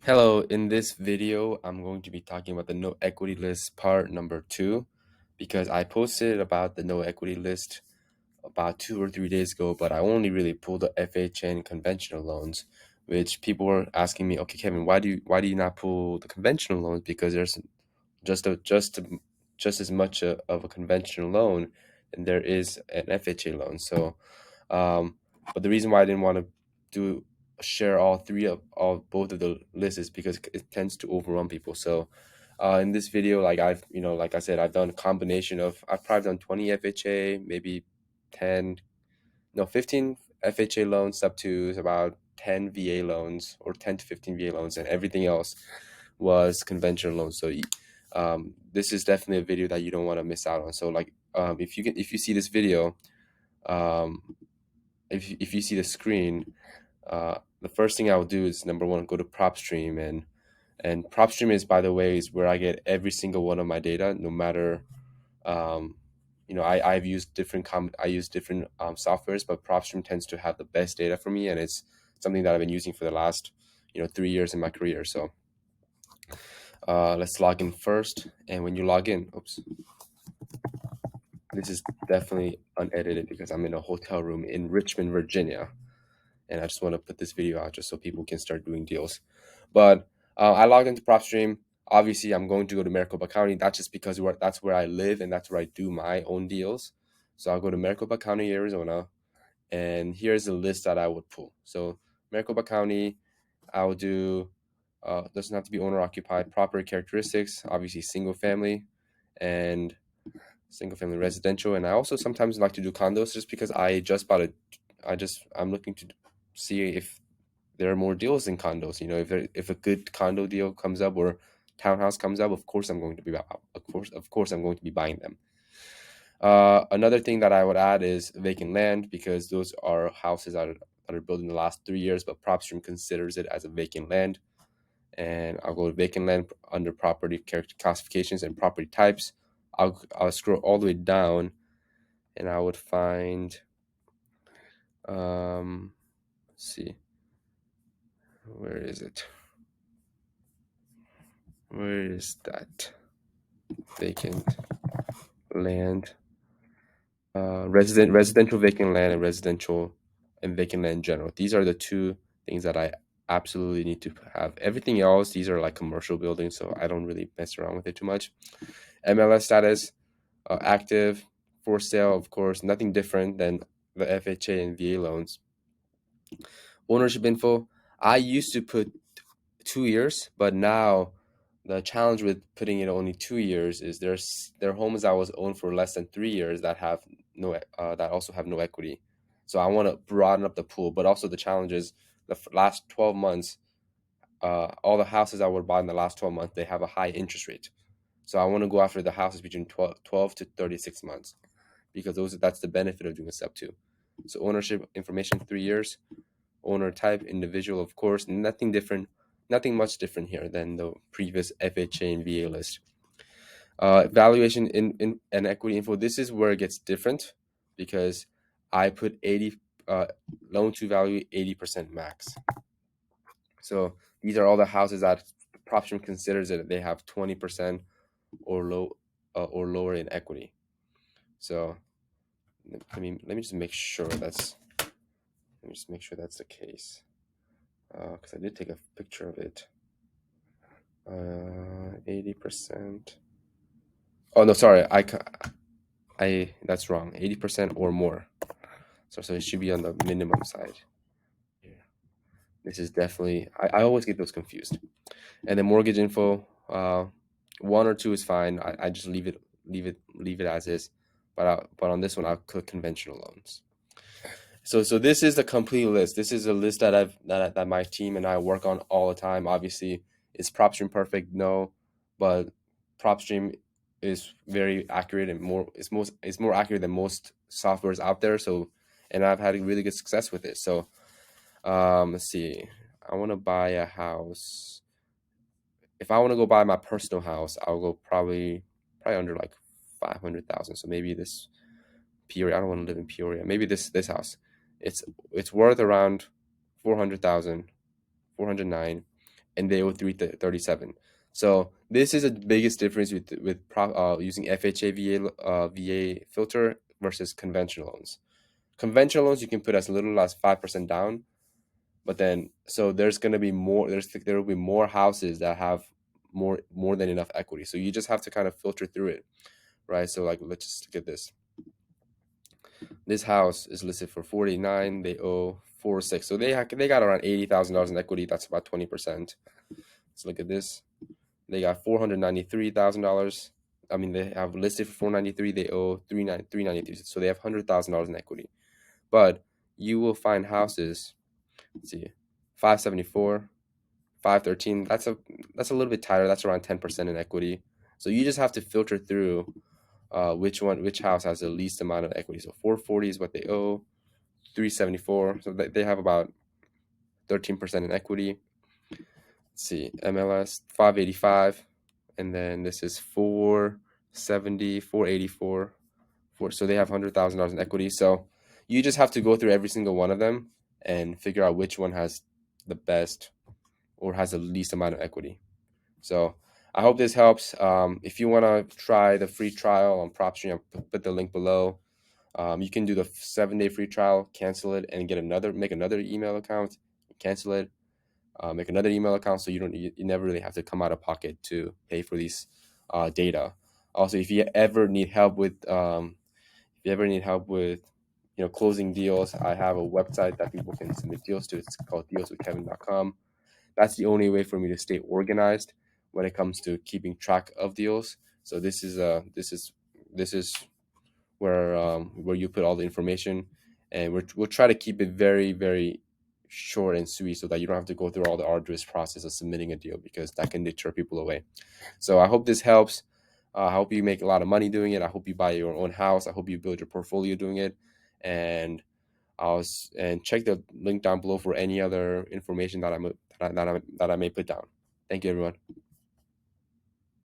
Hello, in this video, I'm going to be talking about the no equity list part number 2 because I posted about the no equity list about 2 or 3 days ago, but I only really pulled the FHN conventional loans, which people were asking me, okay, Kevin, why do you not pull the conventional loans? Because there's just as much of a conventional loan and there is an FHA loan. So, but the reason why I didn't want to do share all three of all both of the lists is because it tends to overwhelm people. So, in this video, like I said, I've done a combination of I've probably done 20 FHA, maybe 10, no, 15 FHA loans up to about 10 VA loans or 10 to 15 VA loans, and everything else was conventional loans. So this is definitely a video that you don't want to miss out on. So if you see this video, um, if you see the screen, the first thing I will do is number one, go to propstream, and propstream is, by the way, is where I get every single one of my data, no matter um, I've used different I use different softwares, but propstream tends to have the best data for me, and it's something that I've been using for the last 3 years in my career. So let's log in first. And when you log in, oops, this is definitely unedited because I'm in a hotel room in Richmond, Virginia. And I just want to put this video out just so people can start doing deals. But I logged into PropStream. Obviously, I'm going to go to Maricopa County. That's just because that's where I live and that's where I do my own deals. So I'll go to Maricopa County, Arizona. And here's the list that I would pull. So Maricopa County, I will do, doesn't have to be owner occupied, property characteristics, obviously single family and single family residential. And I also sometimes like to do condos just because I'm looking to see if there are more deals in condos. If a good condo deal comes up or townhouse comes up, of course I'm going to be I'm going to be buying them. Another thing that I would add is vacant land, because those are houses that are built in the last 3 years, but PropStream considers it as a vacant land. And I'll go to vacant land under property character classifications and property types. I'll scroll all the way down, and I would find let's see, where is it? Where is that? Vacant land, residential vacant land, and vacant land in general. These are the two things that I absolutely need to have. Everything else, these are like commercial buildings, so I don't really mess around with it too much. MLS status, active, for sale, of course, nothing different than the FHA and VA loans. Ownership info, I used to put 2 years, but now the challenge with putting it only 2 years is there are homes that was owned for less than 3 years that have that also have no equity. So I want to broaden up the pool, but also the challenge is the last 12 months, all the houses I would buy in the last 12 months, they have a high interest rate. So I want to go after the houses between 12 to 36 months, because that's the benefit of doing a sub two. So ownership information, 3 years. Owner type, individual, of course, nothing much different here than the previous FHA and VA list. Valuation in and equity info, this is where it gets different, because I put 80 loan to value 80% max. So these are all the houses that PropStream considers that they have 20% or lower in equity. So let me just make sure that's the case, because I did take a picture of it. 80%. Oh no, sorry, I that's wrong. 80% or more. So it should be on the minimum side. Yeah. This is definitely, I always get those confused. And the mortgage info, 1 or 2 is fine. I just leave it as is. But on this one, I'll click conventional loans. So this is the complete list. This is a list that my team and I work on all the time. Obviously, is PropStream perfect? No, but PropStream is very accurate and it's more accurate than most softwares out there. So, and I've had really good success with it. So, let's see. I want to buy a house. If I want to go buy my personal house, I'll go probably under like 500,000. So maybe this Peoria. I don't want to live in Peoria. Maybe this house. It's worth around 400,000, 409. and they owe 337. So this is the biggest difference using FHA VA filter versus conventional loans. Conventional loans you can put as little as 5% down, but then so there's gonna be more. There will be more houses that have more than enough equity. So you just have to kind of filter through it, right? So like let's just look at this. This house is listed for 49. They owe 46. So they got around $80,000 in equity. That's about 20%. Let's look at this. They got $493,000. I mean, they have listed for 493. They owe 393. So they have $100,000 in equity. But you will find houses. Let's see, 574, 513. That's a little bit tighter. That's around 10% in equity. So you just have to filter through which house has the least amount of equity. So 440 is what they owe. 374. So they have about 13% in equity. Let's see, MLS 585, and then this is 470, 484. So they have $100,000 in equity. So you just have to go through every single one of them and figure out which one has the best or has the least amount of equity. So I hope this helps. If you want to try the free trial on PropStream, I'll put the link below. You can do the 7-day free trial, cancel it, and make another email account, cancel it, make another email account, so you never really have to come out of pocket to pay for these data. Also, if you ever need help with closing deals, I have a website that people can submit deals to. It's called dealswithkevin.com. That's the only way for me to stay organized when it comes to keeping track of deals. So this is where you put all the information, and we'll try to keep it very, very short and sweet so that you don't have to go through all the arduous process of submitting a deal, because that can deter people away. So I hope this helps. I hope you make a lot of money doing it. I hope you buy your own house. I hope you build your portfolio doing it. And and check the link down below for any other information that I may put down. Thank you, everyone.